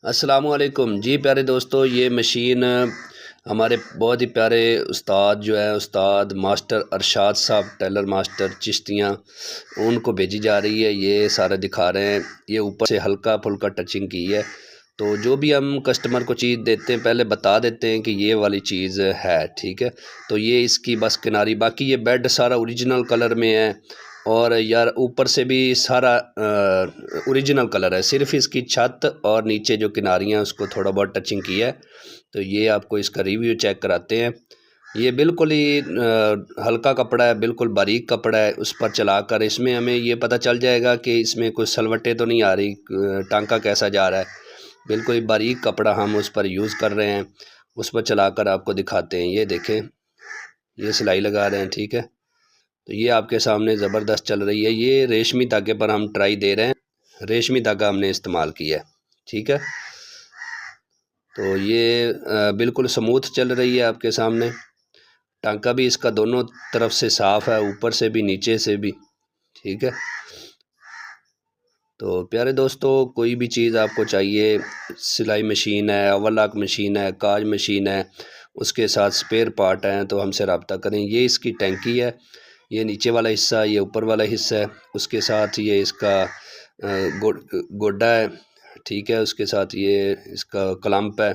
अस्सलामुअलैकुम जी प्यारे दोस्तों, ये मशीन हमारे बहुत ही प्यारे उस्ताद जो है उस्ताद मास्टर अरशाद साहब टेलर मास्टर चिश्तियाँ उनको भेजी जा रही है। ये सारे दिखा रहे हैं। ये ऊपर से हल्का फुल्का टचिंग की है। तो जो भी हम कस्टमर को चीज़ देते हैं पहले बता देते हैं कि ये वाली चीज़ है, ठीक है। तो ये इसकी बस किनारी, बाकी ये बेड सारा ओरिजिनल कलर में है और यार ऊपर से भी सारा ओरिजिनल कलर है। सिर्फ इसकी छत और नीचे जो किनारियाँ उसको थोड़ा बहुत टचिंग किया है। तो ये आपको इसका रिव्यू चेक कराते हैं। ये बिल्कुल ही हल्का कपड़ा है, बिल्कुल बारीक कपड़ा है। उस पर चलाकर इसमें हमें ये पता चल जाएगा कि इसमें कोई सलवटें तो नहीं आ रही, टांका कैसा जा रहा है। बिल्कुल ही बारीक कपड़ा हम उस पर यूज़ कर रहे हैं। उस पर चलाकर आपको दिखाते हैं। ये देखें, ये सिलाई लगा रहे हैं, ठीक है। तो ये आपके सामने ज़बरदस्त चल रही है। ये रेशमी धागे पर हम ट्राई दे रहे हैं, रेशमी धागा हमने इस्तेमाल किया है, ठीक है। तो ये बिल्कुल स्मूथ चल रही है आपके सामने। टांका भी इसका दोनों तरफ से साफ़ है, ऊपर से भी नीचे से भी, ठीक है। तो प्यारे दोस्तों, कोई भी चीज़ आपको चाहिए, सिलाई मशीन है, ओवरलॉक मशीन है, काज मशीन है, उसके साथ स्पेयर पार्ट हैं, तो हमसे रब्ता करें। ये इसकी टैंकी है, ये नीचे वाला हिस्सा, ये ऊपर वाला हिस्सा है। उसके साथ ये इसका गोड्डा है, ठीक है। उसके साथ ये इसका क्लम्प है,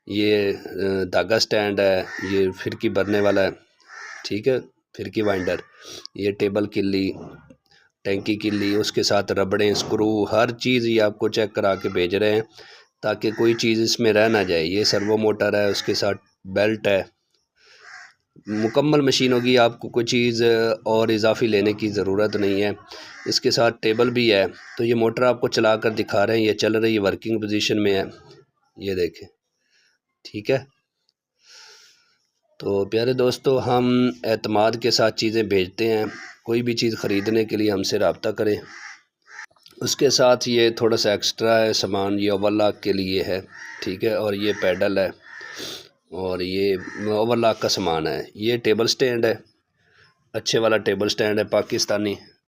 ये धागा स्टैंड है, ये फिरकी भरने वाला है, ठीक है, फिरकी वाइंडर, ये टेबल किल्ली, टैंकी किल्ली, उसके साथ रबड़ें, स्क्रू, हर चीज़ ये आपको चेक करा के भेज रहे हैं ताकि कोई चीज़ इसमें रह ना जाए। ये सर्वो मोटर है, उसके साथ बेल्ट है, मुकम्मल मशीन होगी। आपको कोई चीज़ और इजाफी लेने की ज़रूरत नहीं है। इसके साथ टेबल भी है। तो ये मोटर आपको चला कर दिखा रहे हैं, ये चल रही है, वर्किंग पोजीशन में है, ये देखें, ठीक है। तो प्यारे दोस्तों, हम एतमाद के साथ चीज़ें भेजते हैं। कोई भी चीज़ ख़रीदने के लिए हमसे रब्ता करें। उसके साथ ये थोड़ा सा एक्स्ट्रा है सामान, ये ओवरलॉक के लिए है, ठीक है। और ये पैडल है और ये ओवरलॉक का सामान है। ये टेबल स्टैंड है, अच्छे वाला टेबल स्टैंड है पाकिस्तानी,